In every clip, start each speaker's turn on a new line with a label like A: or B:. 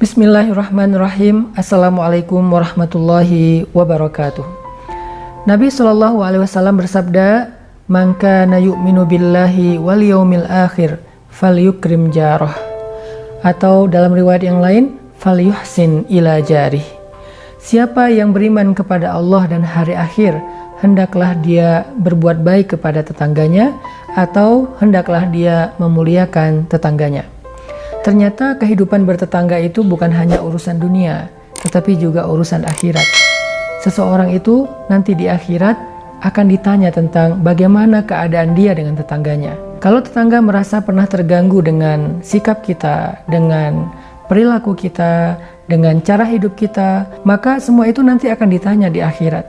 A: Bismillahirrahmanirrahim. Assalamualaikum warahmatullahi wabarakatuh. Nabi SAW bersabda, "Man kana yu'minu billahi wal yaumil akhir falyukrim jarah." Atau dalam riwayat yang lain, falyuhsin ila jarih. Siapa yang beriman kepada Allah dan hari akhir, hendaklah dia berbuat baik kepada tetangganya, atau hendaklah dia memuliakan tetangganya. Ternyata kehidupan bertetangga itu bukan hanya urusan dunia, tetapi juga urusan akhirat. Seseorang itu nanti di akhirat akan ditanya tentang bagaimana keadaan dia dengan tetangganya. Kalau tetangga merasa pernah terganggu dengan sikap kita, dengan perilaku kita, dengan cara hidup kita, maka semua itu nanti akan ditanya di akhirat.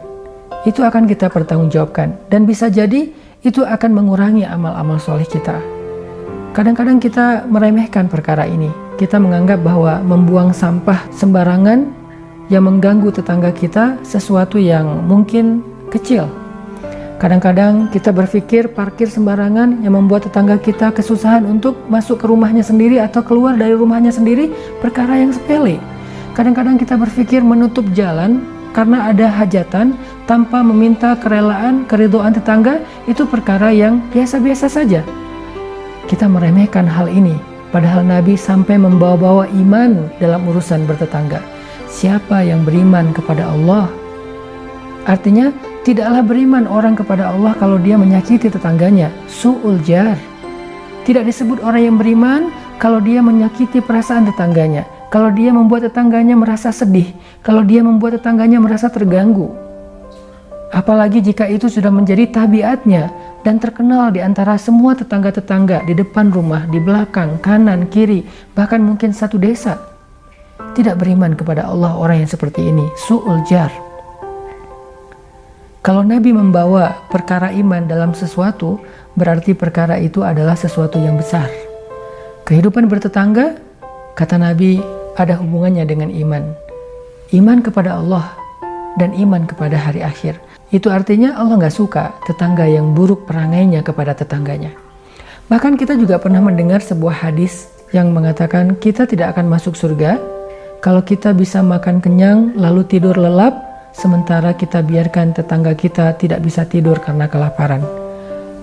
A: Itu akan kita pertanggungjawabkan, dan bisa jadi itu akan mengurangi amal-amal soleh kita. Kadang-kadang kita meremehkan perkara ini. Kita menganggap bahwa membuang sampah sembarangan yang mengganggu tetangga kita sesuatu yang mungkin kecil. Kadang-kadang kita berpikir parkir sembarangan yang membuat tetangga kita kesusahan untuk masuk ke rumahnya sendiri atau keluar dari rumahnya sendiri perkara yang sepele. Kadang-kadang kita berpikir menutup jalan karena ada hajatan tanpa meminta kerelaan, keridhaan tetangga itu perkara yang biasa-biasa saja. Kita meremehkan hal ini, padahal Nabi sampai membawa-bawa iman dalam urusan bertetangga. Siapa yang beriman kepada Allah? Artinya, tidaklah beriman orang kepada Allah kalau dia menyakiti tetangganya. Su'ul jar. Tidak disebut orang yang beriman kalau dia menyakiti perasaan tetangganya, kalau dia membuat tetangganya merasa sedih, kalau dia membuat tetangganya merasa terganggu. Apalagi jika itu sudah menjadi tabiatnya dan terkenal di antara semua tetangga-tetangga di depan rumah, di belakang, kanan, kiri, bahkan mungkin satu desa. Tidak beriman kepada Allah orang yang seperti ini, su'ul jar. Kalau Nabi membawa perkara iman dalam sesuatu, berarti perkara itu adalah sesuatu yang besar. Kehidupan bertetangga, kata Nabi, ada hubungannya dengan iman. Iman kepada Allah dan iman kepada hari akhir. Itu artinya Allah nggak suka tetangga yang buruk perangainya kepada tetangganya. Bahkan kita juga pernah mendengar sebuah hadis yang mengatakan kita tidak akan masuk surga kalau kita bisa makan kenyang lalu tidur lelap, sementara kita biarkan tetangga kita tidak bisa tidur karena kelaparan.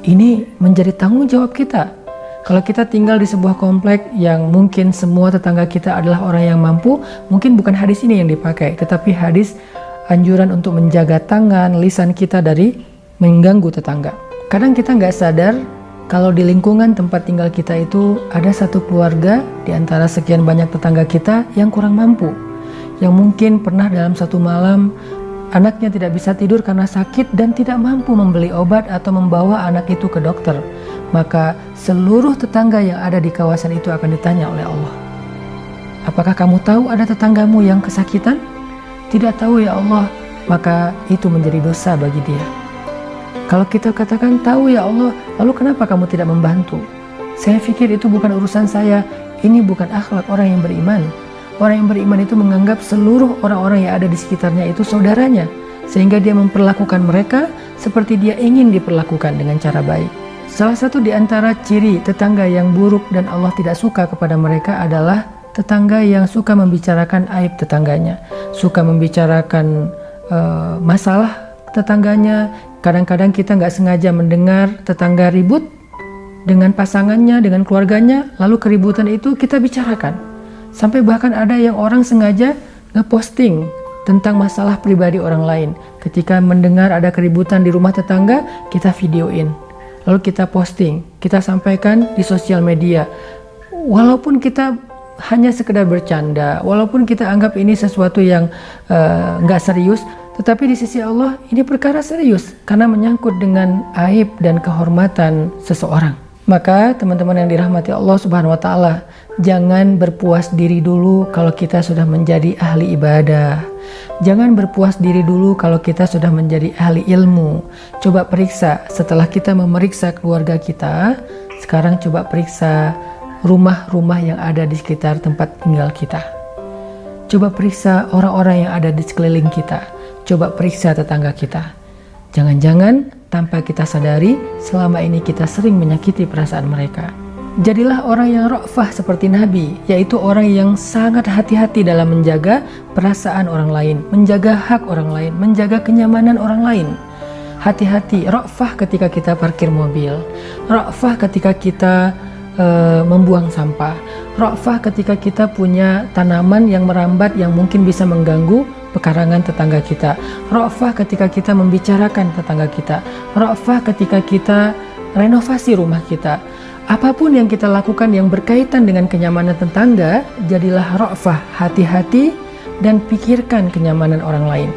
A: Ini menjadi tanggung jawab kita. Kalau kita tinggal di sebuah komplek yang mungkin semua tetangga kita adalah orang yang mampu, mungkin bukan hadis ini yang dipakai, tetapi hadis anjuran untuk menjaga tangan, lisan kita dari mengganggu tetangga. Kadang kita nggak sadar kalau di lingkungan tempat tinggal kita itu ada satu keluarga di antara sekian banyak tetangga kita yang kurang mampu, yang mungkin pernah dalam satu malam anaknya tidak bisa tidur karena sakit dan tidak mampu membeli obat atau membawa anak itu ke dokter. Maka seluruh tetangga yang ada di kawasan itu akan ditanya oleh Allah, apakah kamu tahu ada tetanggamu yang kesakitan? Tidak tahu ya Allah, maka itu menjadi dosa bagi dia. Kalau kita katakan tahu ya Allah, lalu kenapa kamu tidak membantu? Saya pikir itu bukan urusan saya, ini bukan akhlak orang yang beriman. Orang yang beriman itu menganggap seluruh orang-orang yang ada di sekitarnya itu saudaranya, sehingga dia memperlakukan mereka seperti dia ingin diperlakukan dengan cara baik. Salah satu di antara ciri tetangga yang buruk dan Allah tidak suka kepada mereka adalah tetangga yang suka membicarakan aib tetangganya, suka membicarakan masalah tetangganya. Kadang-kadang kita nggak sengaja mendengar tetangga ribut dengan pasangannya, dengan keluarganya, lalu keributan itu kita bicarakan. Sampai bahkan ada yang orang sengaja ngeposting tentang masalah pribadi orang lain. Ketika mendengar ada keributan di rumah tetangga, kita videoin, lalu kita posting, kita sampaikan di sosial media. Walaupun kita hanya sekedar bercanda, walaupun kita anggap ini sesuatu yang nggak serius, tetapi di sisi Allah ini perkara serius karena menyangkut dengan aib dan kehormatan seseorang. Maka teman-teman yang dirahmati Allah Subhanahu wa Ta'ala, jangan berpuas diri dulu kalau kita sudah menjadi ahli ibadah. Jangan berpuas diri dulu kalau kita sudah menjadi ahli ilmu. Coba periksa setelah kita memeriksa keluarga kita, sekarang coba periksa rumah-rumah yang ada di sekitar tempat tinggal kita. Coba periksa orang-orang yang ada di sekeliling kita. Coba periksa tetangga kita. Jangan-jangan tanpa kita sadari selama ini kita sering menyakiti perasaan mereka. Jadilah orang yang ra'fah seperti Nabi, yaitu orang yang sangat hati-hati dalam menjaga perasaan orang lain, menjaga hak orang lain, menjaga kenyamanan orang lain. Hati-hati, ra'fah ketika kita parkir mobil, ra'fah ketika kita membuang sampah, ra'fah ketika kita punya tanaman yang merambat yang mungkin bisa mengganggu pekarangan tetangga kita, ra'fah ketika kita membicarakan tetangga kita, ra'fah ketika kita renovasi rumah kita. Apapun yang kita lakukan yang berkaitan dengan kenyamanan tetangga, jadilah ra'fah, hati-hati dan pikirkan kenyamanan orang lain.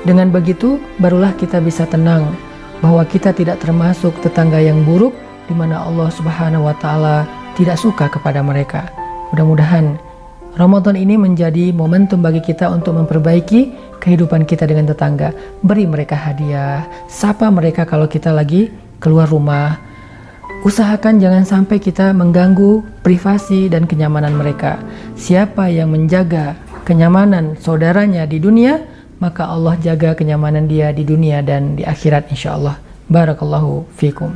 A: Dengan begitu, barulah kita bisa tenang bahwa kita tidak termasuk tetangga yang buruk di mana Allah Subhanahu wa Ta'ala tidak suka kepada mereka. Mudah-mudahan Ramadan ini menjadi momentum bagi kita untuk memperbaiki kehidupan kita dengan tetangga. Beri mereka hadiah, sapa mereka kalau kita lagi keluar rumah. Usahakan jangan sampai kita mengganggu privasi dan kenyamanan mereka. Siapa yang menjaga kenyamanan saudaranya di dunia, maka Allah jaga kenyamanan dia di dunia dan di akhirat insya Allah. Barakallahu fikum.